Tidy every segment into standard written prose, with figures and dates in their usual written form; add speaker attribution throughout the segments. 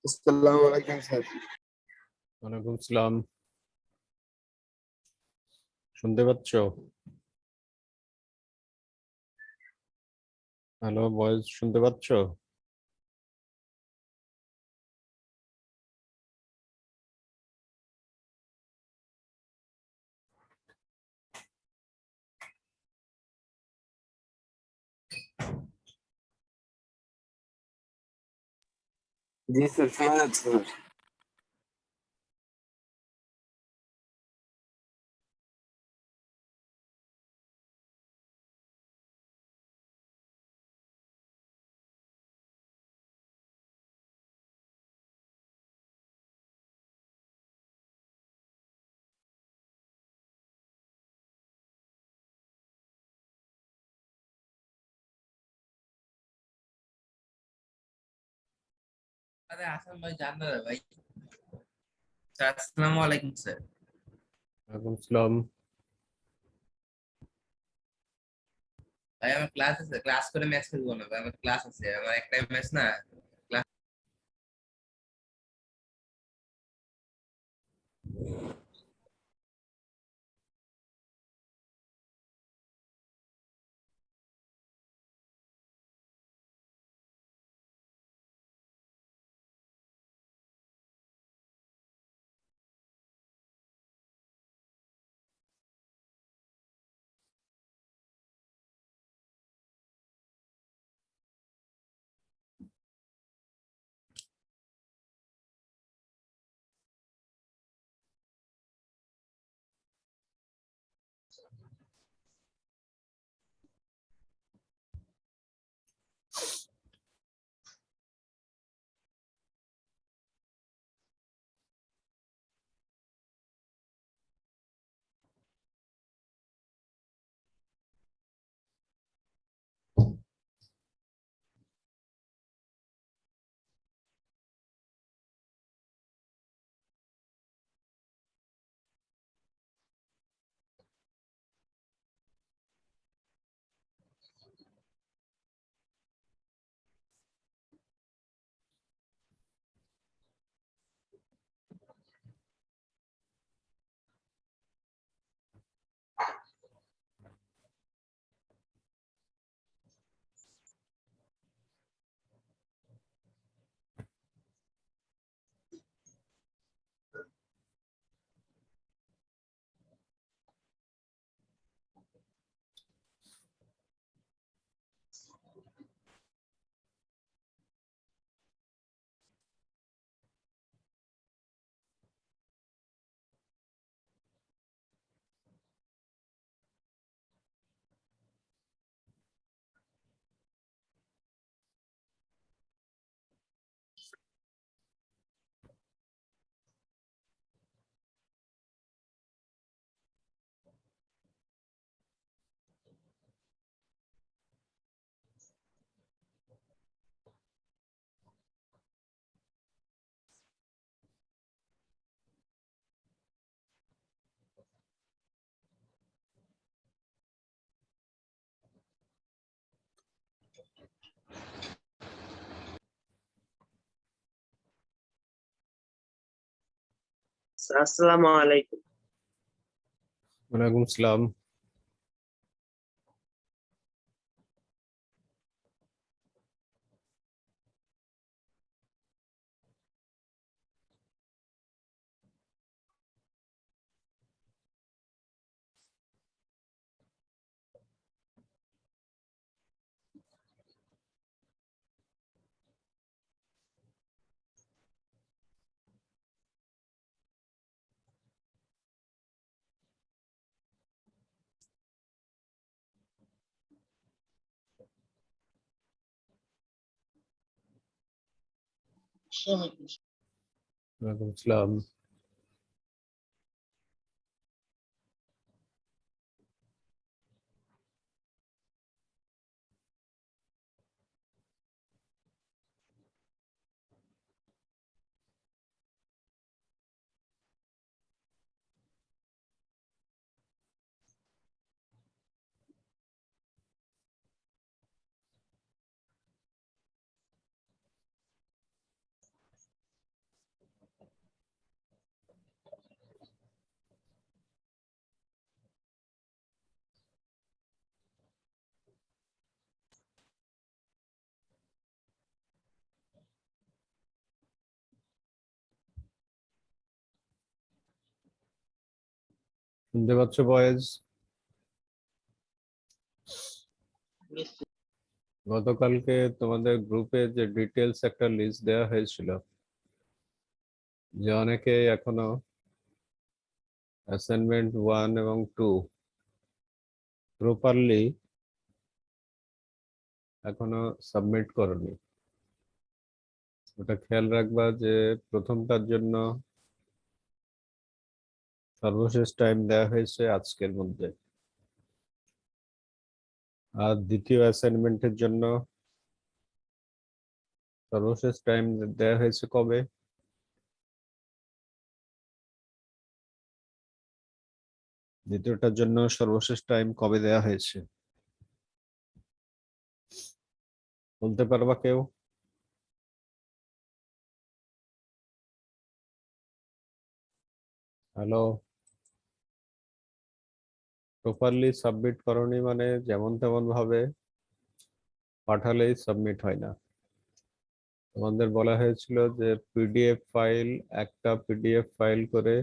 Speaker 1: আসসালামু আলাইকুম স্যার।
Speaker 2: ওয়ালাইকুম সালাম। শুনতে পাচ্ছ? হ্যালো, ভয়েস শুনতে পাচ্ছ?
Speaker 1: জি স্যার, শোনা যাচ্ছে স্যার।
Speaker 3: अरे आसन भाई जानना है भाई। স্যার আসসালামু আলাইকুম স্যার।
Speaker 2: ওয়ালাইকুম সালাম।
Speaker 3: ভাই আমার ক্লাস আছে, ক্লাস করে ম্যাচ খেলবো না ভাই, আমার ক্লাস আছে, আমার একটাই ম্যাচ না। ক্লাস
Speaker 4: স্যার আসসালামু আলাইকুম।
Speaker 2: ওয়ালাইকুম সালাম। ওয়ালাইকুম সালাম। শুনতে পাচ্ছ বয়েজ? গতকালকে তোমাদের গ্রুপে যে ডিটেলস একটা লিস্ট দেওয়া হয়েছিল, যে অনেকে এখনো অ্যাসাইনমেন্ট 1 এবং 2 প্রপারলি এখনো সাবমিট করনি। ওটা খেয়াল রাখবা যে প্রথমটার জন্য সর্বশেষ টাইম দেওয়া হয়েছে আজকের মধ্যে, আর দ্বিতীয় অ্যাসাইনমেন্টের জন্য সর্বশেষ টাইম দেওয়া হয়েছে কবে? দ্বিতীয়টার জন্য সর্বশেষ টাইম কবে দেওয়া হয়েছে বলতে পারবা কেউ? হ্যালো? প্রপারলি সাবমিট করনি মানে যেমন তেমন ভাবে পাঠালেই সাবমিট হয় না। তোমাদের বলা হয়েছিল যে পিডিএফ ফাইল, একটা পিডিএফ ফাইল করে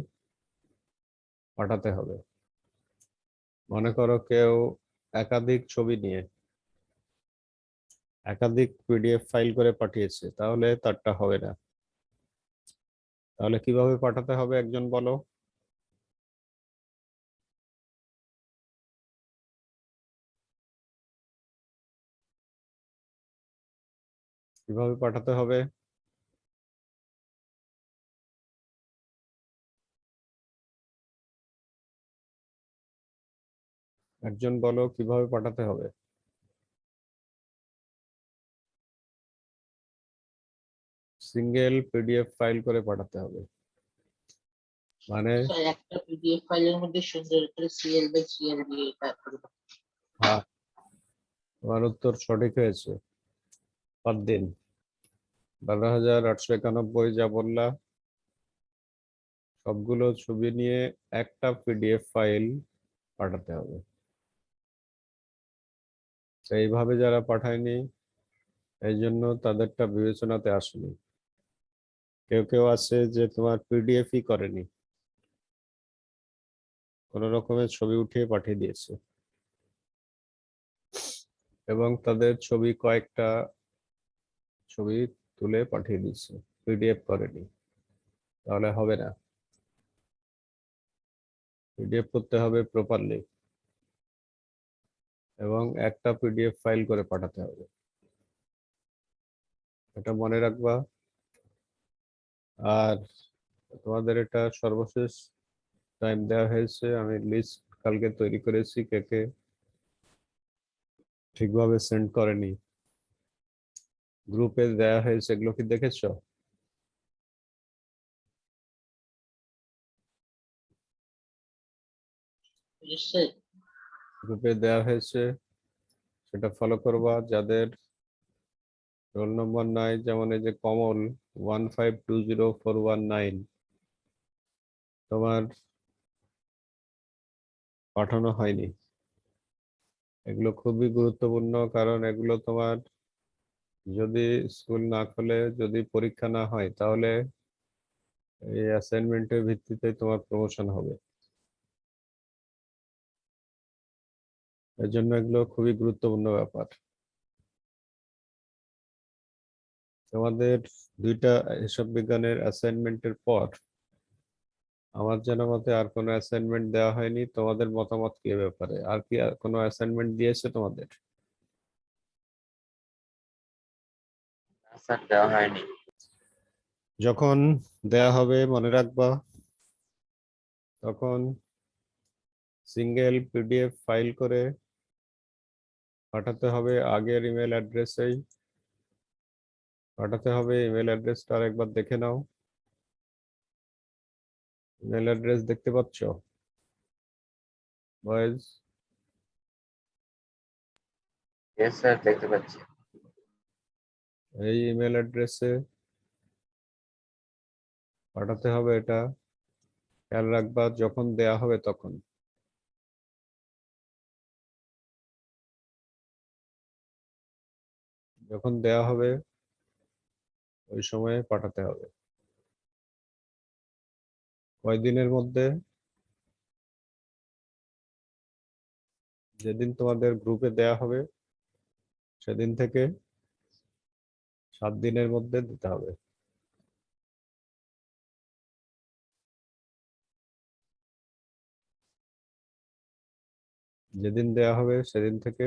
Speaker 2: পাঠাতে হবে। মনে করো কেউ একাধিক ছবি নিয়ে একাধিক পিডিএফ ফাইল করে পাঠিয়েছে, তাহলে তারটা হবে না। তাহলে কিভাবে পাঠাতে হবে একজন বলো? কিভাবে পাঠাতে হবে? একজন বলো কিভাবে পাঠাতে হবে? সিঙ্গেল পিডিএফ ফাইল করে পাঠাতে হবে, মানে
Speaker 4: স্যার একটা পিডিএফ ফাইলের মধ্যে সুন্দর করে সিএল বাই সিএল দিয়ে তারপরে
Speaker 2: হ্যাঁ, তোমার উত্তর সঠিক হয়েছে। পরদিন 12,891 যা বললা, সবগুলো ছবি নিয়ে একটা পিডিএফ ফাইল পাঠাতে হবে। তো এইভাবে যারা পাঠায়নি, এই জন্য তাদেরটা বিবেচনাতে আসেনি। কেউ কেউ আছে যে তোমার পিডিএফই করেনি, কোন রকমের ছবি উঠিয়ে পাঠিয়ে দিয়েছে, এবং তাদের ছবি কয়েকটা ছবি তুলে পাঠিয়ে দিয়েছে, পিডিএফ করেনি। তাহলে হবে না। পিডিএফ করতে হবে প্রপারলি, এবং একটা পিডিএফ ফাইল করে পাঠাতে হবে। এটা মনে রাখবা। আর তোমাদের এটা সর্বশেষ টাইম দেওয়া হয়েছে, আমি লিস্ট কালকে তৈরি করেছি, কে কে ঠিকভাবে সেন্ড করেনি গ্রুপে দেওয়া হয়েছে, এগুলো কি দেখেছো?
Speaker 4: নিশ্চয়ই
Speaker 2: গ্রুপে দেওয়া হয়েছে, সেটা ফলো করবা। যাদের রোল নম্বর নাই, যেমন এই যে কমল 1520419, তোমার পাঠানো হয়নি। এগুলো খুবই গুরুত্বপূর্ণ, কারণ এগুলো তোমার যদি স্কুল না খোলে, যদি পরীক্ষা না হয়, তাহলে এই অ্যাসাইনমেন্টের ভিত্তিতে তোমার প্রমোশন হবে। এর জন্য এগুলো খুবই গুরুত্বপূর্ণ ব্যাপার। তোমাদের দুইটা হিসাব বিজ্ঞানের অ্যাসাইনমেন্টের পর আমার জানা মতে আর কোনো অ্যাসাইনমেন্ট দেওয়া হয়নি। তোমাদের মতামত কি এ ব্যাপারে? আর কি কোনো অ্যাসাইনমেন্ট দিয়েছে তোমাদের?
Speaker 1: স্যার দেওয়া হয়নি।
Speaker 2: যখন দেয়া হবে মনে রাখবা, তখন সিঙ্গেল পিডিএফ ফাইল করে পাঠাতে হবে। আগের ইমেল অ্যাড্রেসেই পাঠাতে হবে। ইমেল অ্যাড্রেসটা আরেকবার দেখে নাও। ইমেল অ্যাড্রেস দেখতে পাচ্ছ বয়েজ?
Speaker 1: ইয়েস স্যার, দেখতে পাচ্ছি।
Speaker 2: এই ইমেল অ্যাড্রেসে পাঠাতে হবে। এটা খেয়াল রাখবা, যখন দেয়া হবে তখন। যখন দেয়া হবে ওই সময়ে পাঠাতে হবে। কয়দিনের মধ্যে? যেদিন তোমাদের গ্রুপে দেয়া হবে সেদিন থেকে 7 দিনের মধ্যে দিতে হবে। যেদিন দেয়া হবে সেদিন থেকে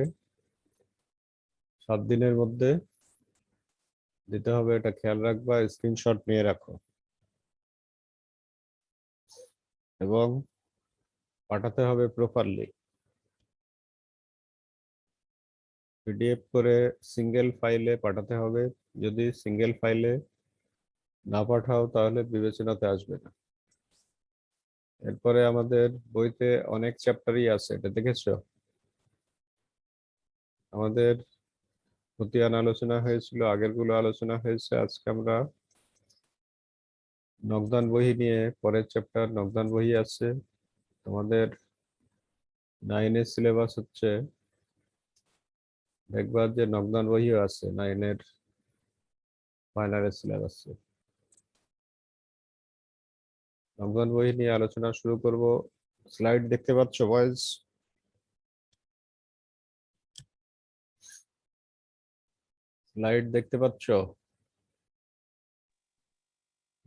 Speaker 2: 7 দিনের মধ্যে দিতে হবে, এটা খেয়াল রাখবা, স্ক্রিনশট নিয়ে রাখো এবং পাঠাতে হবে প্রপারলি। পিডিএফ করে সিঙ্গেল ফাইলে পাঠাতে হবে। যদি সিঙ্গেল ফাইলে না পাঠাও তাহলে বিবেচনাতে আসবে না। এরপরে আমাদের বইতে অনেক চ্যাপ্টারই আছে, এটা দেখেছো? আমাদের খতিয়ান আলোচনা হয়েছিল, আগের গুলো আলোচনা হয়েছে। আজকে আমরা নগদান বহি নিয়ে পরের চ্যাপ্টার নগদান বহি আছে। তোমাদের 9 এর সিলেবাস হচ্ছে, দেখবার যে নগদান বহিও আছে 9 এর ফাইনালের সিলেবাসে। নগদান বহি নিয়ে আলোচনা শুরু করব। স্লাইড দেখতে পাচ্ছ বয়েজ? স্লাইড দেখতে পাচ্ছ?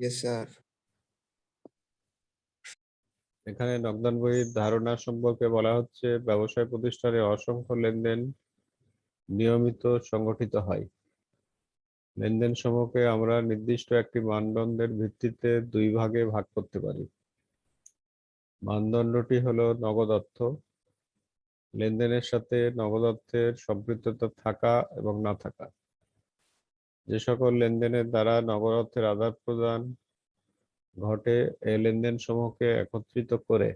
Speaker 5: Yes, sir.
Speaker 2: এখানে নগদান বহির ধারণা সম্পর্কে বলা হচ্ছে, ব্যবসায় প্রতিষ্ঠানে অসংখ্য লেনদেন নিয়মিত সংগঠিত হয়। লেনদেন সমূহকে আমরা নির্দিষ্ট একটি মানদণ্ডের ভিত্তিতে 2 ভাগে ভাগ করতে পারি। মানদণ্ডটি হলো নগদ অর্থ। লেনদেনের সাথে নগদ অর্থের সম্পৃক্ততা থাকা এবং না থাকা। যে সকল লেনদেনের দ্বারা নগদ অর্থের আদান প্রদান ঘটে, এই লেনদেন সমূহকে একত্রিত করে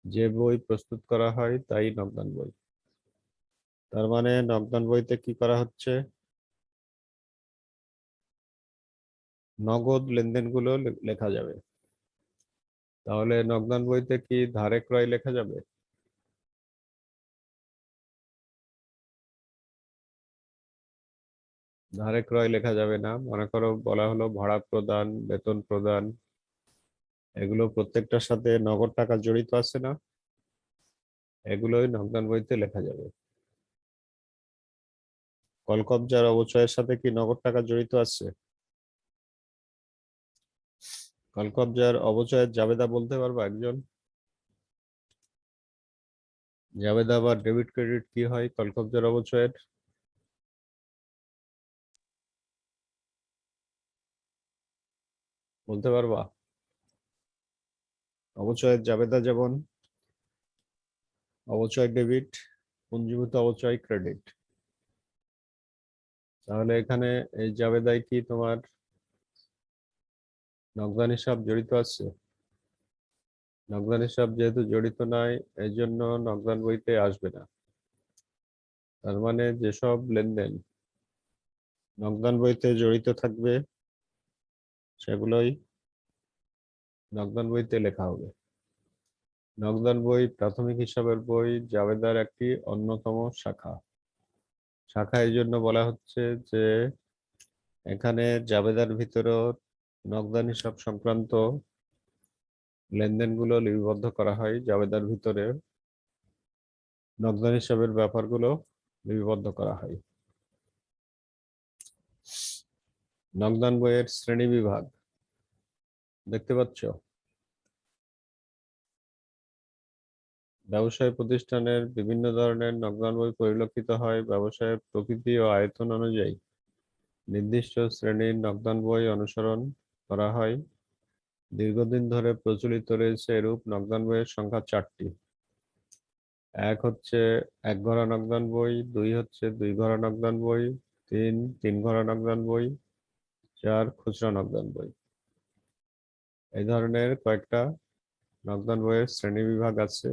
Speaker 2: যে বই প্রস্তুত করা হয় তাই নগদান বই। তার মানে নগদান বইতে কি করা হচ্ছে? নগদ লেনদেনগুলো লেখা যাবে। তাহলে নগদান বইতে কি ধারে ক্রয় লেখা যাবে? ধারে ক্রয় লেখা যাবে না। মনে করো বলা হলো ভাড়া প্রদান, বেতন প্রদান, এগুলো প্রত্যেকটার সাথে নগদ টাকা জড়িত আছে না? এগুলোই নগদান বইতে লেখা যাবে। কলকবজার অবচয়ের সাথে কি নগদ টাকা জড়িত আছে? কলকবজার অবচয়ের জাবেদা বলতে পারবা একজন? জাবেদা বা ডেবিট ক্রেডিট কি হয় কলকবজার অবচয়ের? বলতে পারবা? অবচয়ের জাবেদা যেমন অবচয় ডেবিট, পুঞ্জীভূত অবচয় ক্রেডিট। তাহলে এখানে এই জাবেদায় কি তোমার নগদান হিসাব জড়িত আছে? নগদান হিসাব যেহেতু জড়িত নাই, এই জন্য নগদান বইতে আসবে না। তার মানে যেসব লেনদেন নগদান বইতে জড়িত থাকবে সেগুলোই নগদান বইতে লেখা হবে। নগদান বই প্রাথমিক হিসাবের বই, জাবেদার একটি অন্যতম শাখা। শাখা এই জন্য বলা হচ্ছে যে এখানে জাবেদার ভিতরেও নগদান হিসাব সংক্রান্ত লেনদেনগুলো লিপিবদ্ধ করা হয়, জাবেদার ভিতরে নগদান হিসাবের ব্যাপারগুলো লিপিবদ্ধ করা হয়। নগদান বইয়ের শ্রেণী বিভাগ দেখতে পাচ্ছ? ব্যবসায় প্রতিষ্ঠানের বিভিন্ন ধরনের নগদান বই পরিলক্ষিত হয়। ব্যবসায়ের প্রকৃতি ও আয়তন অনুযায়ী নির্দিষ্ট শ্রেণীর নগদান বই অনুসরণ করা হয়। দীর্ঘদিন ধরে প্রচলিত রয়েছে এরূপ নগদান বইয়ের সংখ্যা 4টি। 1 হচ্ছে 1 ঘরা নগদান বই, 2 হচ্ছে 2 ঘরা নগদান বই, 3 3 ঘরা নগদান বই, 4 খুচরা নগদান বই। এই ধরনের কয়েকটা নগদান বইয়ের শ্রেণী বিভাগ আছে।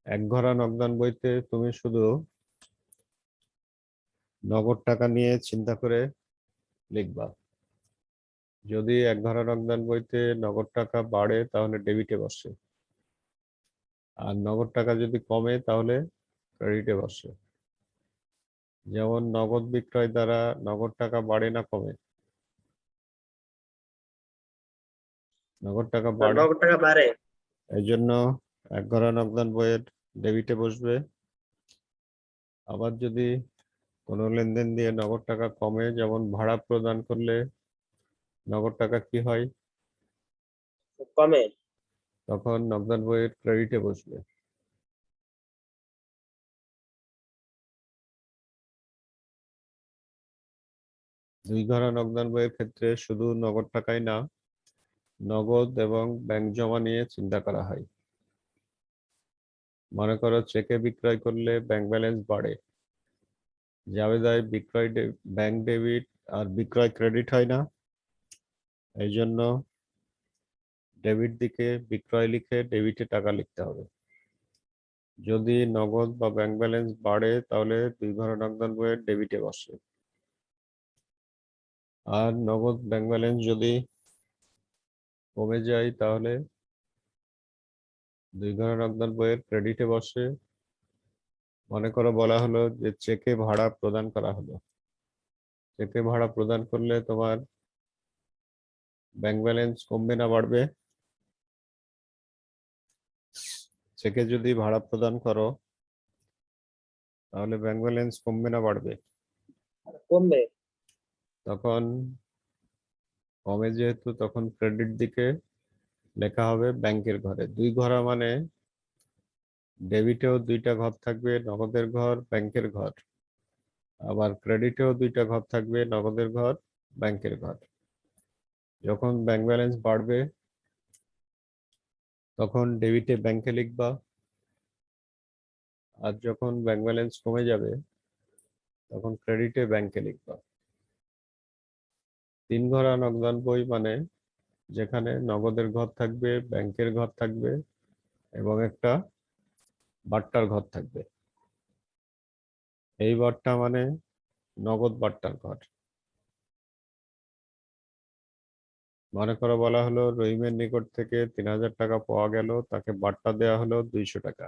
Speaker 2: 1 ঘরা নগদান বইতে তুমি শুধু নগদ টাকা নিয়ে চিন্তা করে লিখবা। যদি 1 ঘরা নগদান বইতে নগদ টাকা বাড়ে তাহলে ডেবিটে বসে, আর নগদ টাকা যদি কমে তাহলে ক্রেডিটে বসে। যেমন নগদ বিক্রয় দ্বারা নগদ টাকা বাড়ে না কমে? নগদ টাকা বাড়ে।
Speaker 5: নগদ টাকা বাড়ে।
Speaker 2: এই জন্য 1 ঘরা নগদান বইয়ের ডেবিটে বসবে। আবার যদি কোনো লেনদেন দিয়ে নগদ টাকা কমে, যেমন ভাড়া প্রদান করলে নগদ টাকা কি হয়,
Speaker 6: কমে।
Speaker 2: তখন নগদান বইয়ের ক্রেডিটে বসবে। দুই ঘরা নগদান বইয়ের ক্ষেত্রে শুধু নগদ টাকাই না, নগদ এবং ব্যাংক জমা নিয়ে চিন্তা করা হয়। মনে করো চেকে বিক্রয় করলে ব্যাংক ব্যালেন্স বাড়ে, জাবেদায় বিক্রয় ব্যাংক ডেবিট আর বিক্রয় ক্রেডিট হয় না। এই জন্য ডেবিট দিকে বিক্রয় লিখে ডেবিটে টাকা লিখতে হবে। যদি নগদ বা ব্যাংক ব্যালেন্স বাড়ে তাহলে দুই ঘরা নগদান বইয়ের ডেবিটে বসে। আর নগদ ব্যাংক ব্যালেন্স যদি কমে যায় তাহলে দুই ঘরা নগদান বইয়ের ক্রেডিটে বসে। মনে করো বলা হলো যে চেকে ভাড়া প্রদান করা হলো, চেকে ভাড়া প্রদান করলে তোমার ব্যাংক ব্যালেন্স কমবে না বাড়বে? চেকে যদি ভাড়া প্রদান করো তাহলে ব্যাংক ব্যালেন্স কমবে না বাড়বে?
Speaker 6: কমবে।
Speaker 2: তখন কমে যেহেতু, তখন ক্রেডিট দিকে লেখা হবে ব্যাংকের ঘরে। দুই ঘরা মানে ডেবিটেও দুইটা ঘর থাকবে, নগদের ঘর, ব্যাংকের ঘর। আবার ক্রেডিটেও দুইটা ঘর থাকবে, নগদের ঘর, ব্যাংকের ঘর। যখন ব্যাংক ব্যালেন্স বাড়বে তখন ডেবিটে ব্যাংকে লিখবা, আর যখন ব্যাংক ব্যালেন্স কমে যাবে তখন ক্রেডিটে ব্যাংকে লিখবা। তিন ঘরা নগদান বই মানে যেখানে নগদের ঘর থাকবে, ব্যাংকের ঘর থাকবে এবং একটা বাট্টার ঘর থাকবে। এই বাট্টা মানে নগদ বাট্টার ঘর। মনে করো বলা হলো রহিমের নিকট থেকে 3000 টাকা পাওয়া গেল, তাকে বাট্টা দেওয়া হলো 200 টাকা।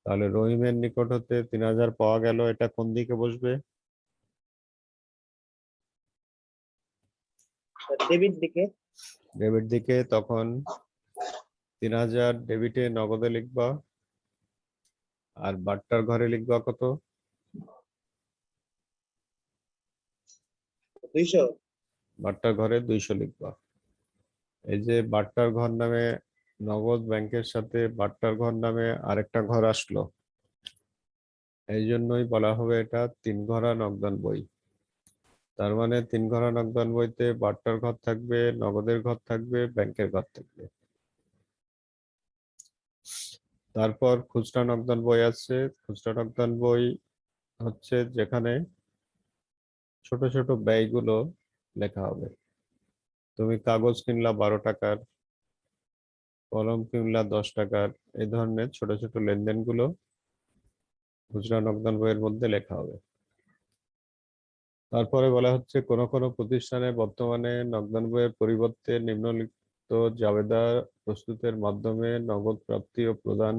Speaker 2: তাহলে রহিমের নিকট হতে 3000 পাওয়া গেল, এটা কোন দিকে বসবে?
Speaker 6: ডেবিট দিকে।
Speaker 2: ডেবিট দিকে। তখন 3000 ডেবিটে নগদে লিখবা, আর বাট্টার ঘরে লিখবা কত?
Speaker 6: 200।
Speaker 2: বাট্টার ঘরে 200 লিখবা। এই যে বাট্টার ঘর নামে নগদ ব্যাংকের সাথে বাট্টার ঘর নামে আরেকটা ঘর আসলো, এই জন্যই বলা হবে এটা তিন ঘরা নগদান বই। তার মানে তিন ঘরা নগদান বইতে বাট্টার ঘর থাকবে, নগদের ঘর থাকবে, ব্যাংকের ঘর থাকবে। তারপর খুচরা নগদান বই আছে। খুচরা নগদান বই হচ্ছে যেখানে ছোট ছোট ব্যয়গুলো লেখা হবে। তুমি কাগজ কিনলা 12 টাকার, কলম কিনলা 10 টাকার, এই ধরনের ছোট ছোট লেনদেনগুলো খুচরা নগদান বইয়ের মধ্যে লেখা হবে। তারপরে বলা হচ্ছে কোন কোন প্রতিষ্ঠানে বর্তমানে নগদান বইয়ের পরিবর্তে নিম্নলিখিত জাবেদা প্রস্তুতের মাধ্যমে নগদ প্রাপ্তি ও প্রদান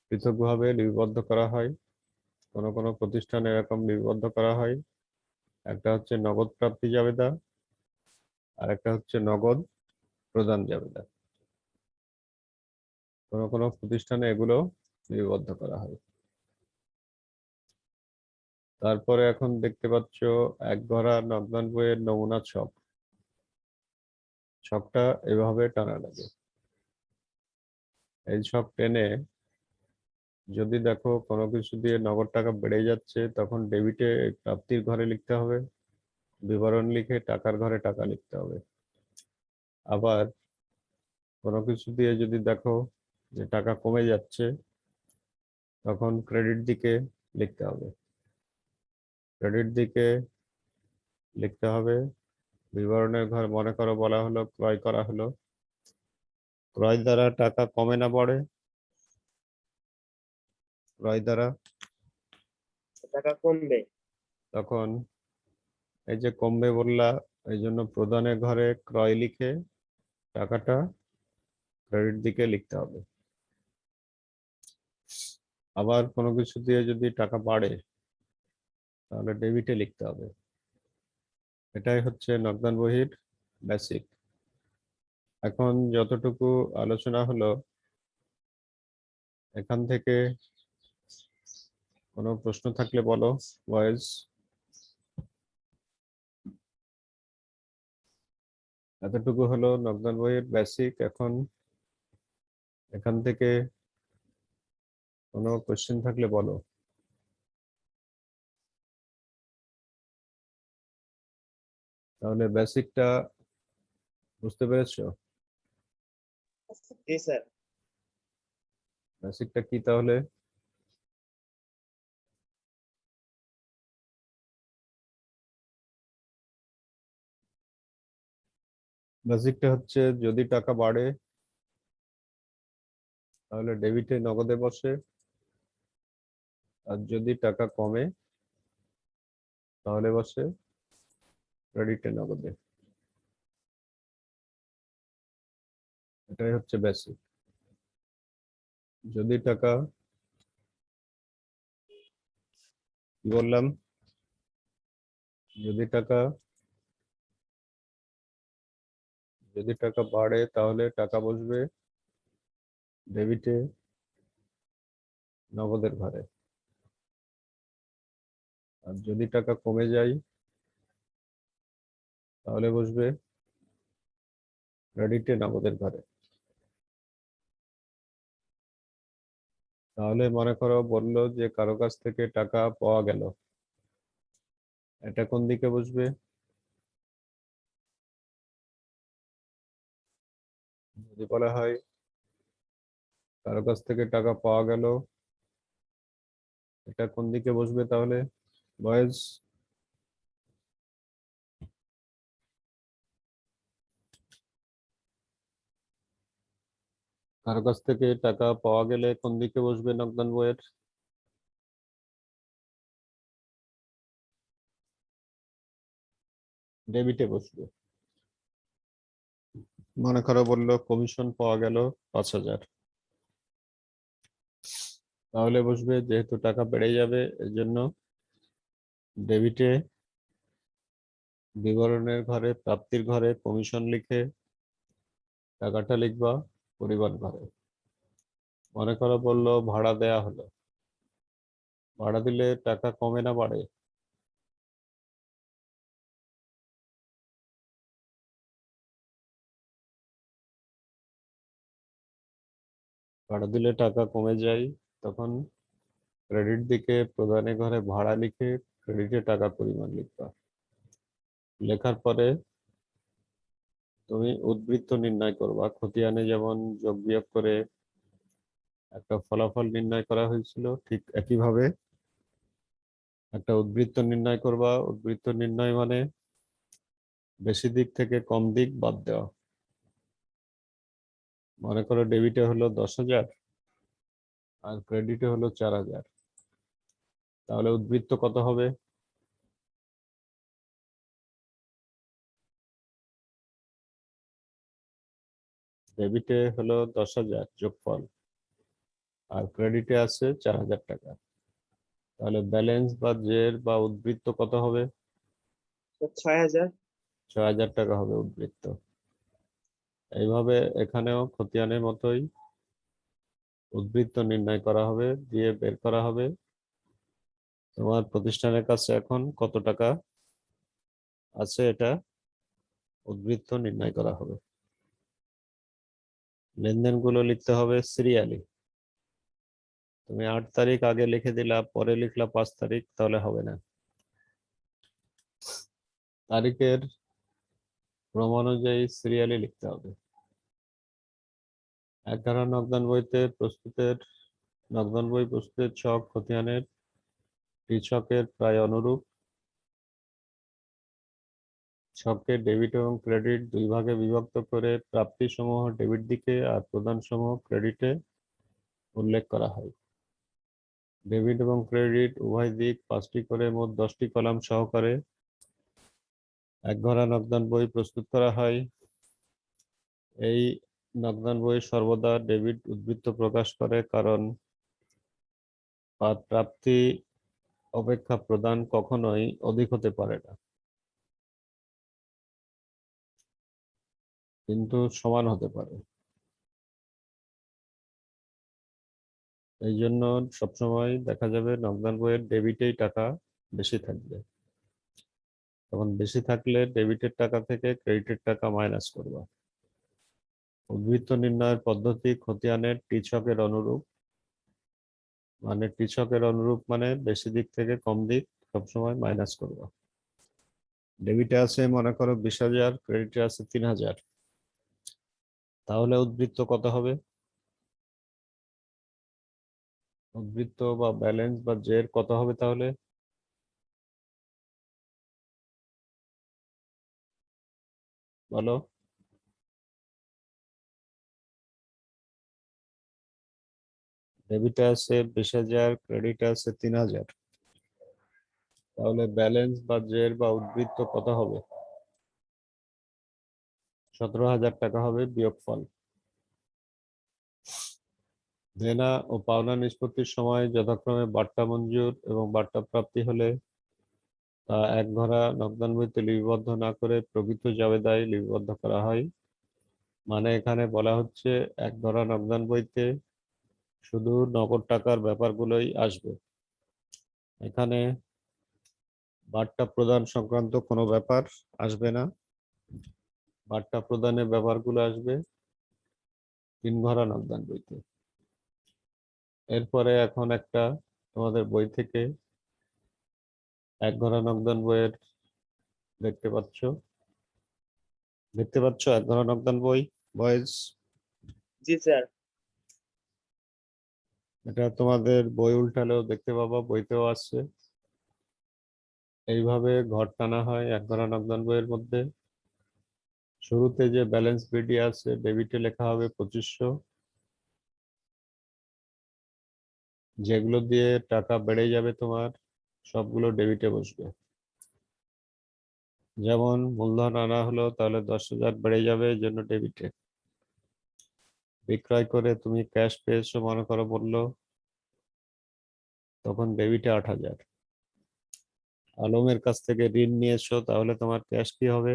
Speaker 2: পৃথকভাবে লিপিবদ্ধ করা হয়। কোন কোন প্রতিষ্ঠানে এরকম লিপিবদ্ধ করা হয়। একটা হচ্ছে নগদ প্রাপ্তি জাবেদা, আর একটা হচ্ছে নগদ প্রদান জাবেদা। কোন কোন প্রতিষ্ঠানে এগুলো লিপিবদ্ধ করা হয়। তারপরে এখন দেখতে পাচ্ছ এক ঘরা নগদান বইয়ের নমুনা ছক। ছকটা এভাবে টানা লাগে। এই ছক টেনে যদি দেখো কোনো কিছু দিয়ে নগদ টাকা বেড়ে যাচ্ছে, তখন ডেবিটে প্রাপ্তির ঘরে লিখতে হবে, বিবরণ লিখে টাকার ঘরে টাকা লিখতে হবে। আবার কোনো কিছু দিয়ে যদি দেখো যে টাকা কমে যাচ্ছে, তখন ক্রেডিট দিকে লিখতে হবে। ক্রেডিট দিকে লিখতে হবে বিবরণের ঘর। মনে করো বলা হলো ক্রয় করা হলো, ক্রয় দ্বারা টাকা কমে না বাড়ে? ক্রয় দ্বারা
Speaker 6: টাকা কমবে।
Speaker 2: তখন এই যে কমবে বললা, এই জন্য প্রদানের ঘরে ক্রয় লিখে টাকাটা ক্রেডিট দিকে লিখতে হবে। আবার কোনো কিছু দিয়ে যদি টাকা বাড়ে তাহলে ডেবিটে লিখতে হবে। এটাই হচ্ছে নগদান বহির বেসিক। এখন যতটুকু আলোচনা হলো এখান থেকে কোনো প্রশ্ন থাকলে বলো বয়েজ। এতটুকু হলো নকশাল বইয়ের বেসিক। এখন এখান থেকে কোনো কোশ্চেন থাকলে বলো। তাহলে বেসিকটা বুঝতে পেরেছো?
Speaker 6: জি স্যার।
Speaker 2: বেসিকটা কি তাহলে? বেসিকটা হচ্ছে যদি টাকা বাড়ে তাহলে ডেবিটে নগদে বসে, আর যদি টাকা কমে তাহলে বসে ক্রেডিটে নগদে। এটাই হচ্ছে বেসিক। যদি টাকা, কি বললাম, যদি টাকা বাড়ে তাহলে টাকা বসবে ডেবিটে নগদের ঘরে, আর যদি টাকা কমে যায় তাহলে বসবে ক্রেডিটে নগদের ঘরে। তাহলে মনে করো বললো যে কারো কাছ থেকে টাকা পাওয়া গেল, এটা কোন দিকে বসবে? যদি বলা হয় কারো কাছ থেকে টাকা পাওয়া গেল, এটা কোন দিকে বসবে তাহলে বয়েজ? কারো কাছ থেকে টাকা পাওয়া গেলে কোন দিকে বসবে নকদান বইয়ের? ডেবিটে বসবে। মনে করো বললো কমিশন পাওয়া গেল 5,000, তাহলে বসবে, যেহেতু টাকা বেড়ে যাবে এর জন্য ডেবিটে বিবরণের ঘরে প্রাপ্তির ঘরে কমিশন লিখে টাকাটা লিখবা পরিবার ঘরে। মনে করো বললো ভাড়া দেয়া হলো, ভাড়া দিলে টাকা কমে না বাড়ে? ভাড়া দিলে টাকা কমে যায়, তখন ক্রেডিট দিকে প্রদানের ঘরে ভাড়া লিখে ক্রেডিটে টাকা পরিমাণ লিখবা। লেখার পরে তুমি উদ্বৃত্ত নির্ণয় করবা, খতিয়ানে যেমন যোগ বিয়োগ করে একটা ফলাফল নির্ণয় করা হয়েছিল, ঠিক একইভাবে একটা উদ্বৃত্ত নির্ণয় করবা। উদ্বৃত্ত নির্ণয় মানে বেশি দিক থেকে কম দিক বাদ দেওয়া। মনে করো ডেবিটে হলো 10,000 আর ক্রেডিটে হলো 4,000, তাহলে উদ্বৃত্ত কত হবে? ডেবিটে হলো 10,000 যোগফল, আর ক্রেডিটে আছে 4,000 টাকা, তাহলে ব্যালেন্স বা জের বা উদ্বৃত্ত কত হবে?
Speaker 6: 6,000।
Speaker 2: 6,000 টাকা হবে উদ্বৃত্ত। এইভাবে এখানেও খতিয়ানের মতোই উদ্বৃত্ত নির্ণয় করা হবে, দিয়ে বের করা হবে তোমার প্রতিষ্ঠানের কাছে এখন কত টাকা আছে, এটা উদ্বৃত্ত নির্ণয় করা হবে। লেনদেনগুলো লিখতে হবে সিরিয়ালি। তুমি 8 তারিখ আগে লিখে দিলা, পরে লিখলা 5 তারিখ, তাহলে হবে না। তারিখের ক্রম অনুযায়ী সিরিয়ালি লিখতে হবে। এক ধারা নকদান বইতে প্রস্তুতের নকদান বই প্রস্তুতের ছক খতিয়ানের ছকের প্রায় অনুরূপ। ছককে ডেবিট এবং ক্রেডিট দুই ভাগে বিভক্ত করে প্রাপ্তি সমূহ ডেবিট দিকে আর প্রদান সমূহ ক্রেডিটে উল্লেখ করা হয়। ডেবিট এবং ক্রেডিট উভয় দিক 5টি করে মোট 10টি কলাম সহকারে এক ঘরা নকদান বই প্রস্তুত করা হয়। এই নকদান বই সর্বদা ডেবিট উদ্বৃত্ত প্রকাশ করে, কারণ প্রাপ্তি অপেক্ষা প্রদান কখনোই অধিক হতে পারে না, কিন্তু সমান হতে পারে। এই জন্য সবসময় দেখা যাবে নগদান বইয়ের ডেবিটেই টাকা বেশি থাকবে। তখন বেশি থাকলে ডেবিটের টাকা থেকে ক্রেডিটের টাকা মাইনাস করবা। উদ্বৃত্ত নির্ণয়ের পদ্ধতি খতিয়ানের টি ছকের অনুরূপ, মানে টি ছকের অনুরূপ মানে বেশি দিক থেকে কম দিক সবসময় মাইনাস করবা। ডেবিটে আছে মনে করো 20,000, ক্রেডিটে আছে 3,000, তাহলে উদ্বৃত্ত কত হবে? উদ্বৃত্ত বা ব্যালেন্স বা জের কত হবে তাহলে? বলো। ডেবিটে আছে 20,000, ক্রেডিটে আছে 3,000, তাহলে ব্যালেন্স বা জের বা উদ্বৃত্ত কত হবে? 17,000 টাকা হবে বিয়োগফল। দেনা ও পাওনা নিষ্পত্তির সময় যথাক্রমে বার্তা মঞ্জুর এবং বার্তা প্রাপ্তি হলে তা এক ধারা নগদান বইতে লিপিবদ্ধ না করে প্রকৃত জাবেদায় লিপিবদ্ধ করা হয়। মানে এখানে বলা হচ্ছে এক ধারা নগদান বইতে শুধু নগদ টাকার ব্যাপারগুলোই আসবে, এখানে বার্তা প্রদান সংক্রান্ত কোনো ব্যাপার আসবে না। বার্তা প্রদানের ব্যাপারগুলো আসবে 3 ধারা নগদান বইতে। এরপরে এখন একটা তোমাদের বই থেকে এক ধারা নগদান বইয়ের দেখতে পাচ্ছ এক ধারা নগদান বই বয়েজ।
Speaker 6: জি স্যার।
Speaker 2: এটা তোমাদের বই উল্টালেও দেখতে পাবা, বইতেও আছে। এইভাবে ঘর টানা হয় এক ধারা নগদান বইয়ের মধ্যে। শুরুতে যে ব্যালেন্স বিডি আছে ডেবিটে লেখা হবে 2500, যেগুলো দিয়ে টাকা বেড়ে যাবে তোমার সবগুলো ডেবিটে বসবে। যেমন মূলধন আনা হলো তাহলে 10,000 বেড়ে যাবে, এই জন্য ডেবিটে। বিক্রয় করে তুমি ক্যাশ পেয়েছো মনে করো বললো, তখন ডেবিটে 8,000। আলমের কাছ থেকে ঋণ নিয়েছো তাহলে তোমার ক্যাশ কি হবে?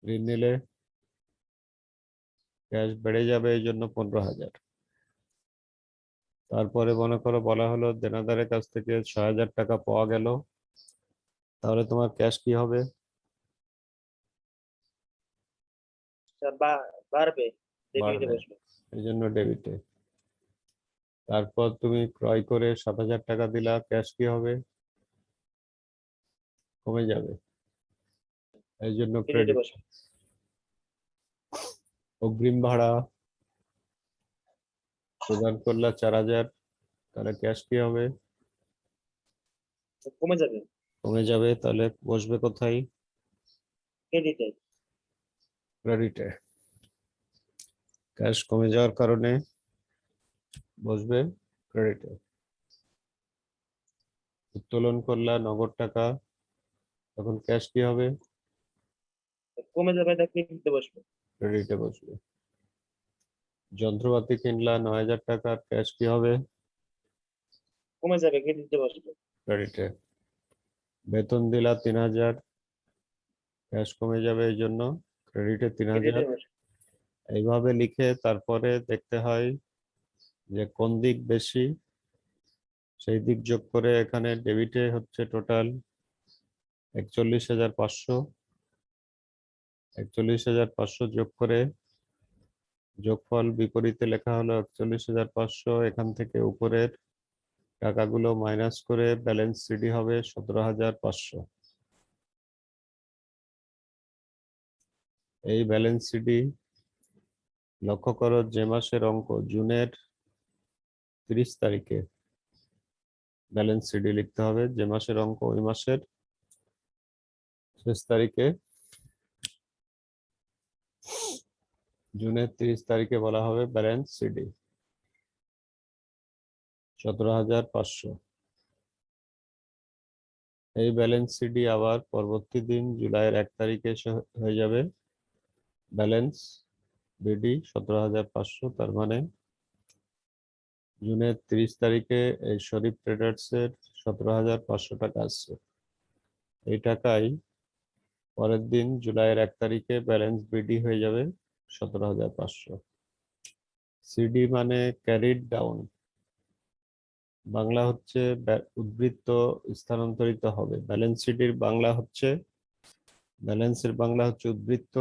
Speaker 2: ঋণ নিলে ক্যাশ বেড়ে যাবে, এই জন্য 15,000। তারপরে মনে করো বলা হলো দেনাদারের কাছ থেকে 6,000 টাকা পাওয়া গেল, তাহলে তোমার ক্যাশ কি হবে?
Speaker 6: স্যার বাড়বে, ডেবিটে
Speaker 2: বাড়বে,
Speaker 6: বসবে।
Speaker 2: এই জন্য ডেবিটে। তারপর তুমি ক্রয় করে 7,000 টাকা দিলা, ক্যাশ কি হবে? কমে যাবে, এই জন্য
Speaker 6: ক্রেডিটে
Speaker 2: ক্রেডিট।
Speaker 6: বসবে।
Speaker 2: অগ্রিম ভাড়া প্রদান করলা 4,000, তাহলে ক্যাশ কি হবে?
Speaker 6: কমে যাবে,
Speaker 2: কমে যাবে, তাহলে বসবে কোথায়?
Speaker 6: ক্রেডিটে।
Speaker 2: ক্রেডিটে। ক্যাশ কমে যাওয়ার কারণে বসবে ক্রেডিটে। উত্তোলন করলা নগদ টাকা, তখন ক্যাশ কি হবে?
Speaker 6: কমে যাবে, এটা ক্রেডিটে বসবে।
Speaker 2: ক্রেডিটে বসবে। যন্ত্রপাতি কিনলা 9,000 টাকার, ক্যাশ কি হবে?
Speaker 6: কমে যাবে, ক্রেডিটে বসবে।
Speaker 2: ক্রেডিটে। বেতন দিলা 3,000, ক্যাশ কমে যাবে, এই জন্য ক্রেডিটে 3,000।
Speaker 6: ক্রেডিটে বসবে।
Speaker 2: এইভাবে লিখে তারপরে দেখতে হয় যে কোন দিক বেশি, সেই দিক যোগ করে এখানে ডেবিটে হচ্ছে টোটাল 41,500। 41,500 যোগ করে যোগফল বিপরীতে লেখা হলো 41,500। এখান থেকে উপরের টাকাগুলো মাইনাস করে ব্যালেন্স সিডি হবে 17,500। এই ব্যালেন্স সিডি লক্ষ্য করো যে মাসের অঙ্ক জুনের 30 তারিখে ব্যালেন্স সিডি লিখতে হবে, যে মাসের অঙ্ক ওই মাসের শেষ তারিখে, জুনের 30 তারিখে বলা হবে ব্যালেন্স সিডি 17,500। এই ব্যালেন্স সিডি আবার পরবর্তী দিন জুলাইয়ের 1 তারিখে হয়ে যাবে ব্যালেন্স বিডি 17,500। তার মানে জুনের 30 তারিখে এই শরীফ ট্রেডার্স এর 17,500 টাকা আসছে। এই টাকাই পরের দিন জুলাইয়ের 1 তারিখে ব্যালেন্স বিডি হয়ে যাবে 17,500। সিডি মানে ক্যারিড ডাউন, বাংলা হচ্ছে উদ্বৃত্ত স্থানান্তরিত হবে। ব্যালেন্স শিটের বাংলা হচ্ছে, ব্যালেন্সের বাংলা হচ্ছে উদ্বৃত্ত।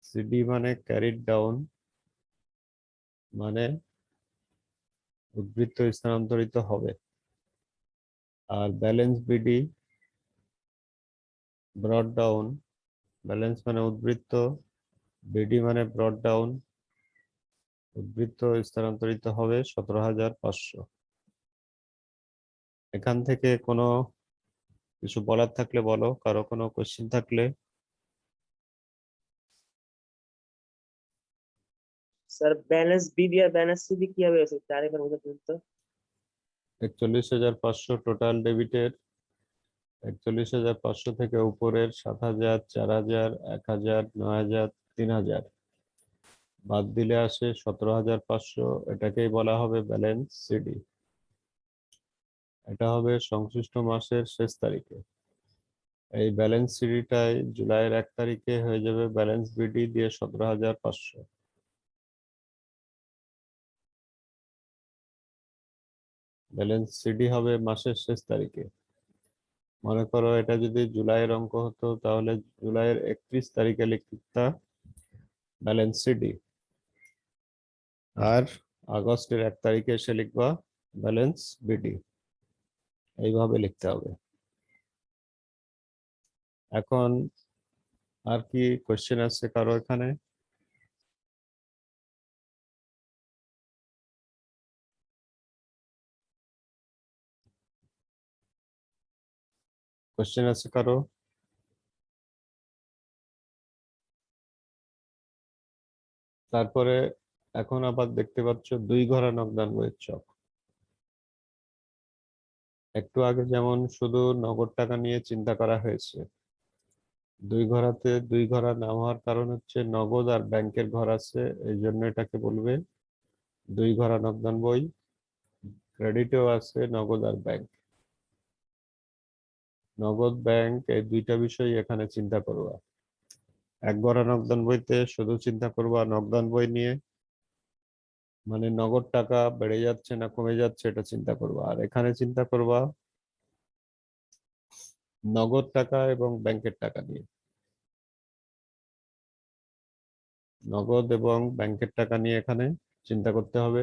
Speaker 2: সিডি মানে ক্যারিড ডাউন, মানে উদ্বৃত্ত স্থানান্তরিত হবে। আর balance BD brought down, balance মানে উদ্বৃত্ত, বিডি মানে ব্রড ডাউন, উদ্বৃত্ত স্থানান্তরিত হবে 17,500। এখান থেকে কোনো কিছু বলার থাকলে বলো, কারো কোনো কোশ্চেন থাকলে।
Speaker 6: স্যার ব্যালেন্স বিডি আর ব্যালেন্স সিডি কিভাবে আছে আরেকবার বোঝাতে দিন তো।
Speaker 2: 41,500 টোটাল ডেবিটের। 41,500 থেকে উপরের 7,000, 4,000, 1,000, 9,000, 3,000 বাদ দিলে আসে 17,500। এটাকেই বলা হবে ব্যালেন্স সিডি। এটা হবে সংশ্লিষ্ট মাসের শেষ তারিখে। এই ব্যালেন্স সিডিটাই জুলাইয়ের 1 তারিখে হয়ে যাবে ব্যালেন্স বিডি দিয়ে 17,500। ব্যালেন্স সিডি হবে মাসের শেষ তারিখে। মনে করো এটা যদি জুলাইয়ের অঙ্ক হতো তাহলে জুলাইয়ের 31 তারিখে লিখতা ব্যালেন্স সিডি, আর আগস্টের 1 তারিখে এসে লিখবা ব্যালেন্স বিডি। এইভাবে লিখতে হবে। এখন আর কি কোশ্চেন আছে কারো এখানে? কোশ্চেন আছে কারো? তারপরে এখন আবার দেখতে পাচ্ছ 2 ঘরা নগদান বইয়ের চক। একটু আগে যেমন শুধু নগদ টাকা নিয়ে চিন্তা করা হয়েছে, 2 ঘরাতে 2 ঘরা নাম হওয়ার কারণ হচ্ছে নগদ আর ব্যাংকের ঘর আছে, এই জন্য এটাকে বলবে 2 ঘরা নগদান বই। ক্রেডিটেও আছে নগদ আর ব্যাংক। নগদ ব্যাংক এই দুইটা বিষয় এখানে চিন্তা করবা। 1 ঘরা নগদান বইতে শুধু চিন্তা করবা নগদান বই নিয়ে, মানে নগদ টাকা বেড়ে যাচ্ছে না কমে যাচ্ছে এটা চিন্তা করবা। আর এখানে চিন্তা করবা নগদ টাকা এবং ব্যাংকের টাকা নিয়ে। নগদ এবং ব্যাংকের টাকা নিয়ে এখানে চিন্তা করতে হবে।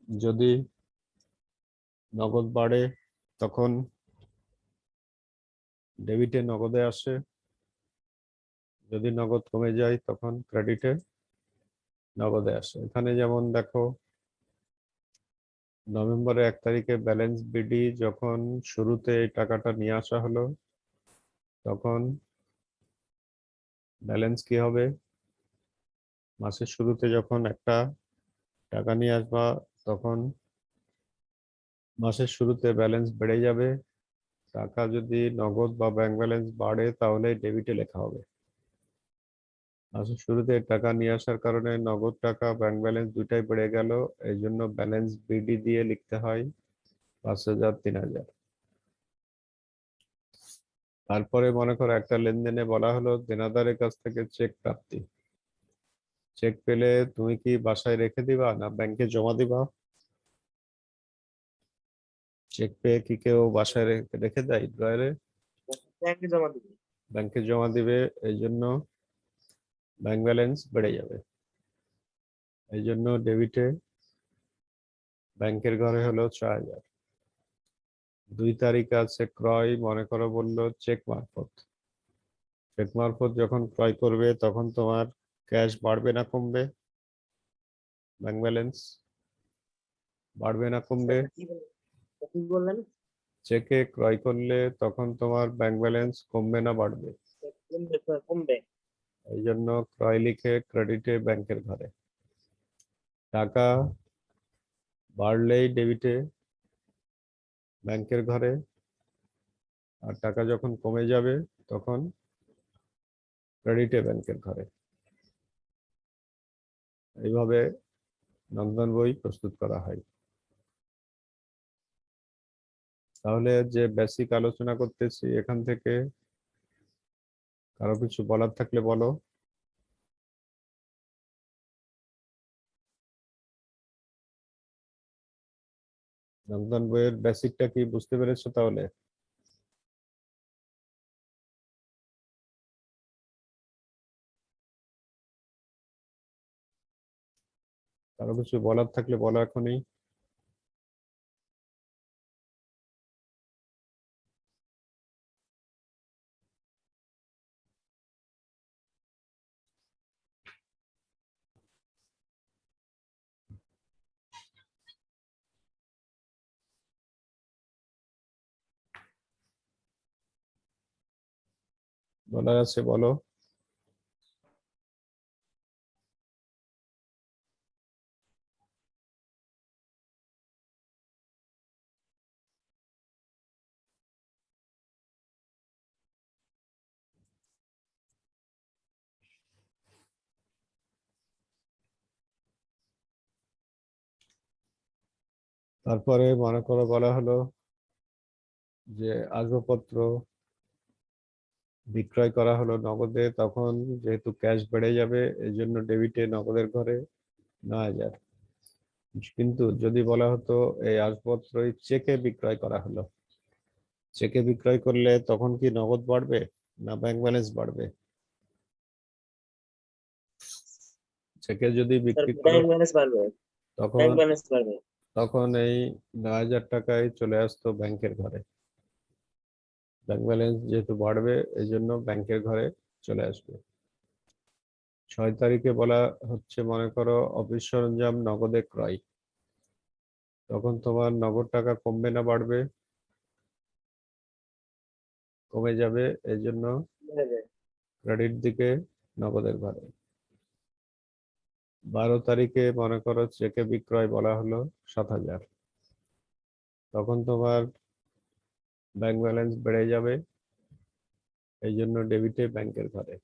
Speaker 2: যদি নগদ বাড়ে তখন ডেবিটে নগদে আসে, যদি নগদ কমে যায় তখন ক্রেডিটে নগদে আসে। এখানে যেমন দেখো নভেম্বরের 1 তারিখে ব্যালেন্স বিডি যখন শুরুতে এই টাকাটা নিয়ে আসা হলো, তখন ব্যালেন্স কি হবে? মাসের শুরুতে যখন একটা টাকা নিয়ে আসবা তখন মাসের শুরুতে ব্যালেন্স বেড়ে যাবে। টাকা যদি নগদ বা ব্যাংক ব্যালেন্স বাড়ে তাহলে ডেবিটে লেখা হবে। মাসের শুরুতে টাকা নিয়ে আসার কারণে নগদ টাকা ব্যাংক ব্যালেন্স দুটাই বেড়ে গেল, এই জন্য ব্যালেন্স বিডি দিয়ে লিখতে হয় 5,000, 3,000। তারপরে মনে করো একটা লেনদেনে বলা হলো দেনাদারের কাছ থেকে চেক প্রাপ্তি। চেক পেলে তুমি কি বাসায় রেখে দিবা না ব্যাংকে জমা দিবা? চেক পেয়ে কি কেউ বাসায় রেখে দেয় ড্রয়ারে?
Speaker 6: ব্যাংকে জমা দিবি।
Speaker 2: ব্যাংকে জমা দিবে, এই জন্য ব্যাংক ব্যালেন্স বেড়ে যাবে। এই জন্য ডেবিটে ব্যাংকের ঘরে হলো 4,000। 2 তারিখ আছে ক্রয়, মনে করো বললো চেক মারফত। চেক মারফত যখন ক্রয় করবে তখন তোমার ক্যাশ বাড়বে না কমবে? ব্যাংক ব্যালেন্স বাড়বে না কমবে?
Speaker 6: কি বললেন?
Speaker 2: চেকে ক্রয় করলে তখন তোমার ব্যাংক ব্যালেন্স কমবে না বাড়বে?
Speaker 6: কমবে স্যার, কমবে।
Speaker 2: এই জন্য ক্রয় লিখে ক্রেডিটে ব্যাংকের ঘরে। টাকা বাড়লেই ডেবিটে ব্যাংকের ঘরে, আর টাকা যখন কমে যাবে তখন ক্রেডিটে ব্যাংকের ঘরে। এইভাবে নগদান বই প্রস্তুত করা হয়। তাহলে যে বেসিক আলোচনা করতেছি এখান থেকে কারো কিছু বলার থাকলে বলো। রমজান বইয়ের বেসিকটা কি বুঝতে পেরেছো তাহলে? কারো কিছু বলার থাকলে বলো এখনই। বলার আছে বলো। তারপরে মনে করো বলা হলো যে আসবাবপত্র বিক্রয় করা হলো নগদে, তখন যেহেতু ক্যাশ বেড়ে যাবে এই জন্য ডেবিটে নগদের ঘরে 9,000। কিন্তু যদি বলা হতো এই আসবাবপত্রই চেকে বিক্রয় করা হলো, চেকে বিক্রয় করলে তখন কি নগদ বাড়বে না ব্যাংক ব্যালেন্স বাড়বে? চেকে যদি
Speaker 6: স্যার
Speaker 2: বিক্রি করো
Speaker 6: ব্যাংক ব্যালেন্স বাড়বে,
Speaker 2: তখন
Speaker 6: ব্যাংক ব্যালেন্স বাড়বে।
Speaker 2: তখন এই 9,000 টাকায় চলে আসতো ব্যাংকের ঘরে। ব্যাংক ব্যালেন্স যেহেতু বাড়বে এই জন্য ব্যাংকের ঘরে চলে আসবে। 6 তারিখে বলা হচ্ছে মনে করো অফিস সরঞ্জাম নগদে ক্রয়, তখন তোমার নগদ টাকা কমবে না বাড়বে? কমে যাবে, এই জন্য ক্রেডিট দিকে নগদের ঘরে। 12 তারিখে মনে করো চেকে বিক্রয় বলা হলো 7,000, তখন তোমার ব্যাংক ব্যালেন্স বেড়ে যাবে, এই জন্য ডেবিটে ব্যাংকের ঘরে।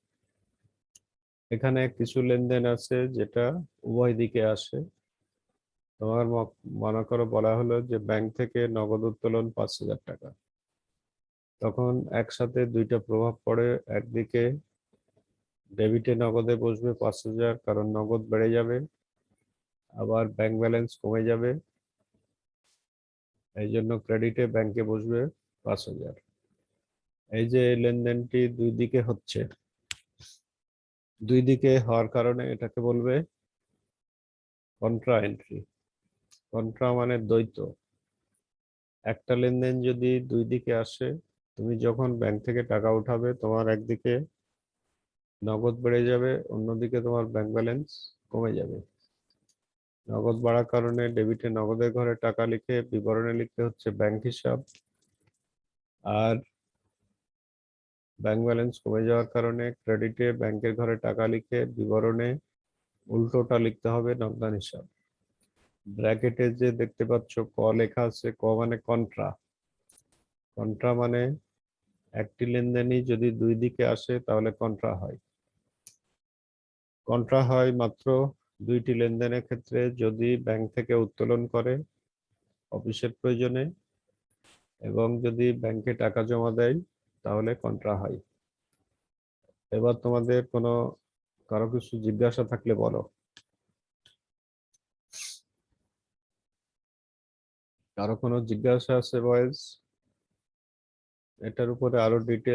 Speaker 2: এখানে কিছু লেনদেন আছে যেটা উভয় দিকে আসে। তোমার মনে করো বলা হলো যে ব্যাংক থেকে নগদ উত্তোলন 5,000 টাকা, তখন একসাথে দুইটা প্রভাব পড়ে। একদিকে ডেবিটে নগদে বসবে 5,000, কারণ নগদ বেড়ে যাবে, আবার ব্যাংক ব্যালেন্স কমে যাবে, এই জন্য ক্রেডিটে ব্যাংকে বসবে 5,000। এই যে লেনদেনটি দুই দিকে হচ্ছে, দুই দিকে হওয়ার কারণে এটাকে বলবে কন্ট্রা এন্ট্রি। কন্ট্রা মানে দ্বৈত। একটা লেনদেন যদি দুই দিকে আসে, তুমি যখন ব্যাংক থেকে টাকা উঠাবে তোমার একদিকে নগদ বেড়ে যাবে, অন্যদিকে তোমার ব্যাংক ব্যালেন্স কমে যাবে। নগদ বাড়ার কারণে ডেবিটে নগদের ঘরে টাকা লিখে বিবরণে লিখতে হচ্ছে ব্যাংক হিসাব, আর ব্যাংক ব্যালেন্স কমে যাওয়ার কারণে ক্রেডিটে ব্যাংকের ঘরে টাকা লিখে বিবরণে উল্টোটা লিখতে হবে নগদান হিসাব। ব্র্যাকেটে যে দেখতে পাচ্ছ ক লেখা আছে, ক মানে কন্ট্রা। কন্ট্রা মানে একটি লেনদেনই যদি দুই দিকে আসে তাহলে কন্ট্রা হয়। কন্ট্রা হয় মাত্র দুইটি লেনদেনের ক্ষেত্রে, যদি ব্যাংক থেকে উত্তোলন করে অফিসের প্রয়োজনে এবং যদি ব্যাংকে টাকা জমা দেয় তাহলে কন্ট্রা হয়। এবার তোমাদের কারো কিছু জিজ্ঞাসা থাকলে বলো। কারো কোনো জিজ্ঞাসা আছে বয়েজ? এটার উপরে আরো ডিটেল